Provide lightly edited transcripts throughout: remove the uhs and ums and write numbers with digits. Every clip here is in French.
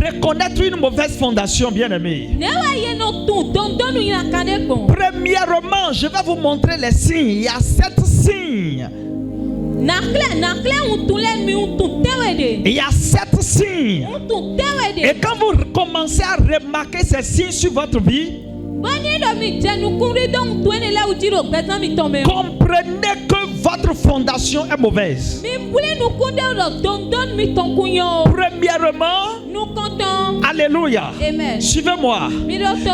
reconnaître une mauvaise fondation, bien-aimé, premièrement, je vais vous montrer les signes. Il y a 7 signes. Il y a 7 signes. Et quand vous commencez à remarquer ces signes sur votre vie, comprenez que votre fondation est mauvaise. Premièrement, alléluia. Amen. Suivez-moi.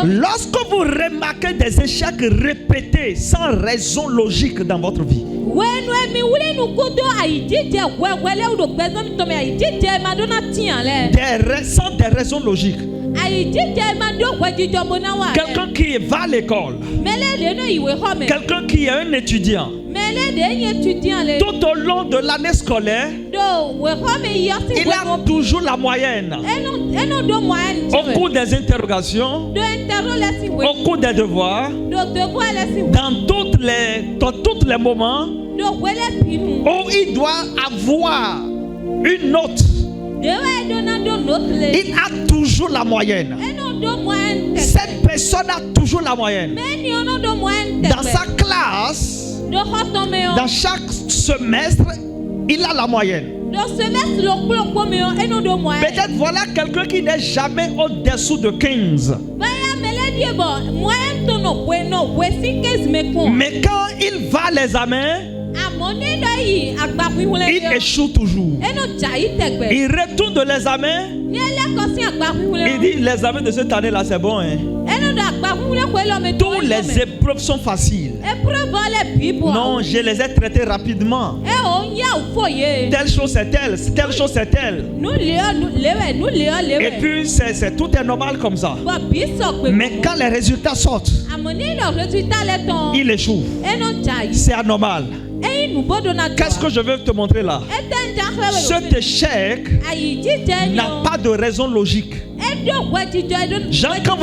Lorsque vous remarquez des échecs répétés sans raison logique dans votre vie, sans des raisons logiques, quelqu'un qui va à l'école, quelqu'un qui est un étudiant, tout au long de l'année scolaire, il a toujours la moyenne. Au cours des interrogations, au cours des devoirs, dans tous les moments où il doit avoir une note, il a toujours la moyenne. Cette personne a toujours la moyenne. Dans sa classe, dans chaque semestre, il a la moyenne. Peut-être voilà quelqu'un qui n'est jamais au-dessous de 15. Mais quand il va à l'examen, il échoue toujours. Il retourne de l'examen. Il dit l'examen de cette année là c'est bon, hein? Toutes les épreuves sont faciles. Non, je les ai traitées rapidement. Telle chose c'est telle, telle chose c'est telle. Et puis tout est normal comme ça. Mais quand les résultats sortent, il échoue. C'est anormal. Qu'est-ce que je veux te montrer là? Cet échec n'a pas de raison logique. Jean, quand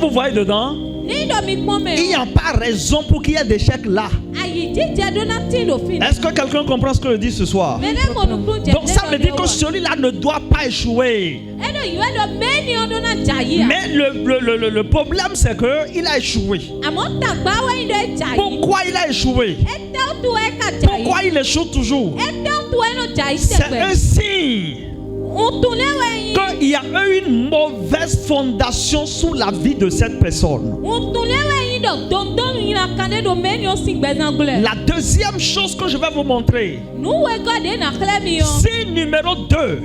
vous voyez dedans, il n'y a pas raison pour qu'il y ait d'échec là. Est-ce que quelqu'un comprend ce que je dis ce soir? Donc ça veut dire que celui-là ne doit pas échouer. Mais le problème c'est qu'il a échoué. Pourquoi il a échoué? Pourquoi il échoue toujours? C'est un signe qu'il y a une mauvaise fondation sous la vie de cette personne. La deuxième chose que je vais vous montrer, c'est numéro 2,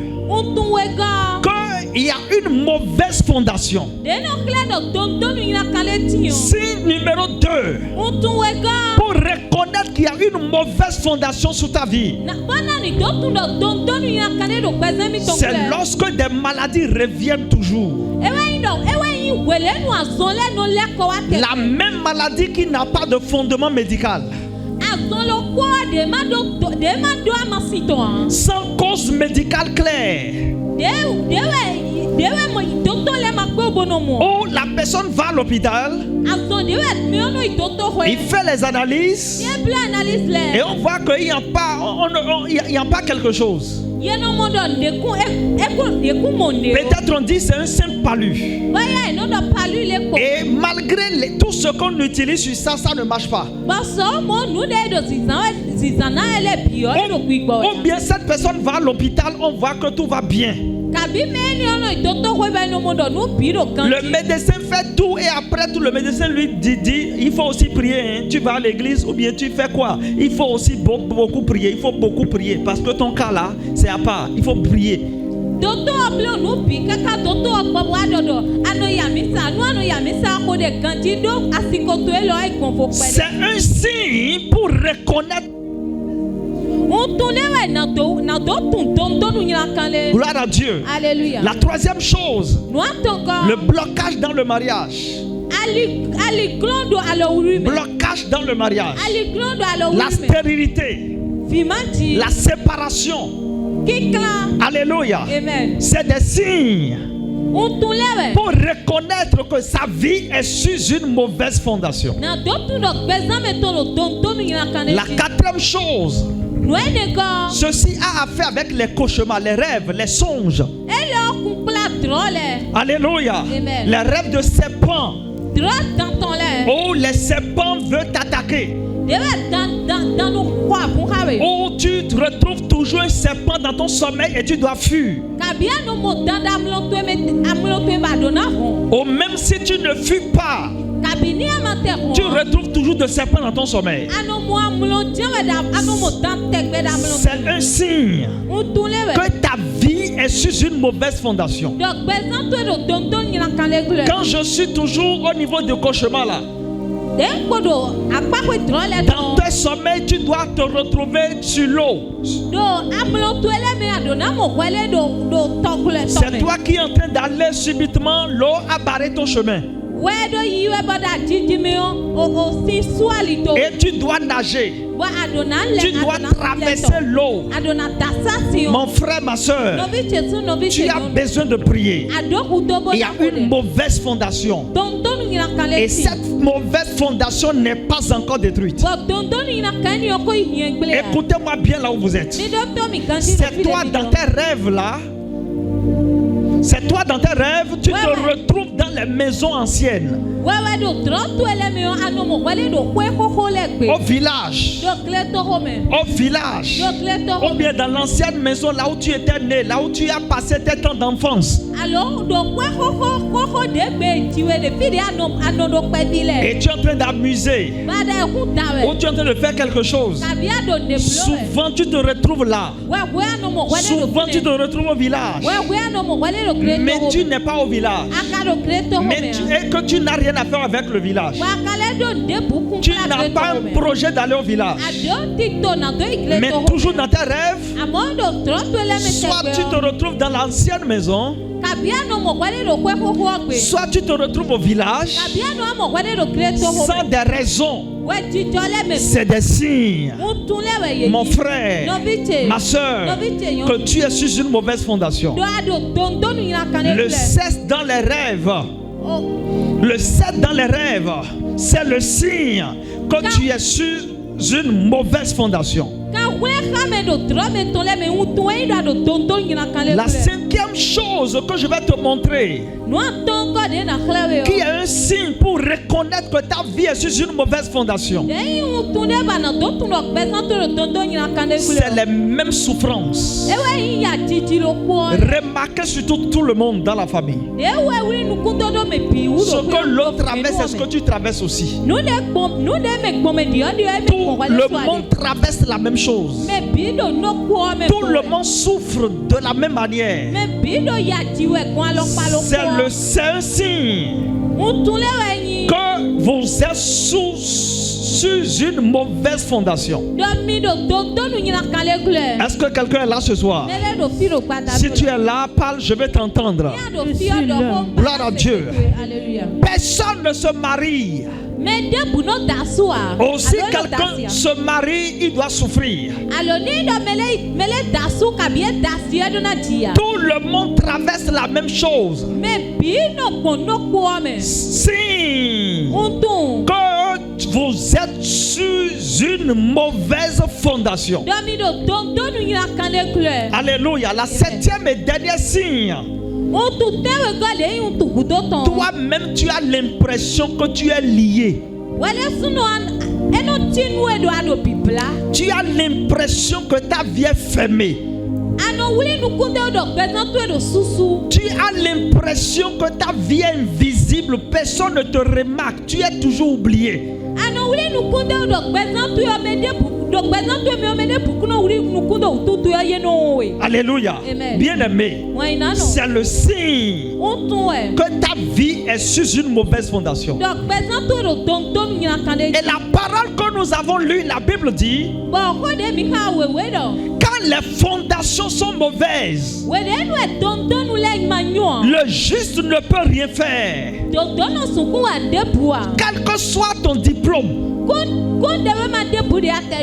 qu'il y a une mauvaise fondation. C'est numéro 2, pour reconnaître qu'il y a une mauvaise fondation sous ta vie, c'est lorsque des maladies reviennent toujours. La même maladie qui n'a pas de fondement médical, sans cause médicale claire, où la personne va à l'hôpital, il fait les analyses et on voit qu'il n'y a pas quelque chose. Peut-être on dit c'est un simple palu. Et malgré tout ce qu'on utilise sur ça, ça ne marche pas. Ou bien cette personne va à l'hôpital, on voit que tout va bien. Le médecin fait tout et après tout le médecin lui dit il faut aussi prier, hein. Tu vas à l'église ou bien tu fais quoi? Il faut aussi beaucoup prier. Il faut beaucoup prier parce que ton cas là c'est à part. Il faut prier. C'est un signe pour reconnaître. Gloire à Dieu. Alléluia. La troisième chose, le blocage dans le mariage. Blocage dans le mariage. La stérilité. La séparation. Alléluia. C'est des signes pour reconnaître que sa vie est sous une mauvaise fondation. La quatrième chose, ceci a à faire avec les cauchemars, les rêves, les songes. Alléluia. Les rêves de serpents. Oh, les serpents veulent t'attaquer. Oh, tu te retrouves toujours un serpent dans ton sommeil et tu dois fuir. Oh, même si tu ne fuis pas, tu retrouves toujours des serpents dans ton sommeil. C'est un signe que ta vie est sur une mauvaise fondation. Quand je suis toujours au niveau du cauchemar là, dans tes sommeils, tu dois te retrouver sur l'eau. C'est toi qui es en train d'aller subitement, l'eau a barré ton chemin. Et tu dois nager. Tu dois traverser l'eau. Mon frère, ma soeur, tu as besoin de prier. Il y a une mauvaise fondation. Et cette mauvaise fondation n'est pas encore détruite. Écoutez-moi bien là où vous êtes. C'est toi dans tes rêves là. C'est toi dans tes rêves, tu te retrouves dans les maisons anciennes. Au village. Au village. Ou bien dans l'ancienne maison là où tu étais né, là où tu as passé tes temps d'enfance. Et tu es en train d'amuser. Ou tu es en train de faire quelque chose. Souvent tu te retrouves là. Souvent tu te retrouves au village. Mais tu n'es pas au village. Et que tu n'as rien à faire avec le village. Tu n'as pas un projet d'aller au village. Mais toujours dans tes rêves, soit tu te retrouves dans l'ancienne maison, soit tu te retrouves au village sans des raisons. C'est des signes, mon frère, ma soeur, que tu es sur une mauvaise fondation. Le cesse dans les rêves. Le 7 dans les rêves, c'est le signe que tu es sur une mauvaise fondation. La cinquième chose que je vais te montrer, qui est un signe pour reconnaître que ta vie est sur une mauvaise fondation, c'est les mêmes souffrances. Remarquez surtout tout le monde dans la famille. Ce que l'autre traverse, c'est ce que tu traverses aussi. Tout le monde traverse la même chose. Tout le monde souffre de la même manière. C'est un signe que vous êtes sur une mauvaise fondation. Est-ce que quelqu'un est là ce soir? Si tu es là, parle, je vais t'entendre. Gloire à Dieu. Personne ne se marie. Aussi, quelqu'un se marie, il doit souffrir. Tout le monde traverse la même chose. Si que vous êtes sur une mauvaise fondation. Alléluia. La septième et dernier signe. Toi-même, tu as l'impression que tu es lié. Tu as l'impression que ta vie est fermée. Tu as l'impression que ta vie est invisible. Personne ne te remarque. Tu es toujours oublié. Alléluia. Bien-aimé, c'est le signe que ta vie est sur une mauvaise fondation. Et la parole que nous avons lue, la Bible dit, quand les fondations sont mauvaises, le juste ne peut rien faire. Quel que soit ton diplôme,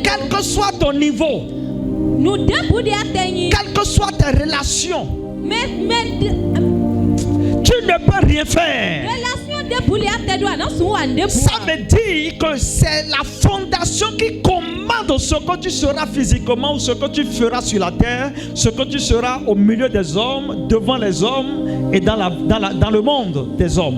quel que soit ton niveau, quelle que soit tes relations, tu ne peux rien faire. Ça veut dire que c'est la fondation qui commande entre ce que tu seras physiquement ou ce que tu feras sur la terre, ce que tu seras au milieu des hommes, devant les hommes et dans le monde des hommes.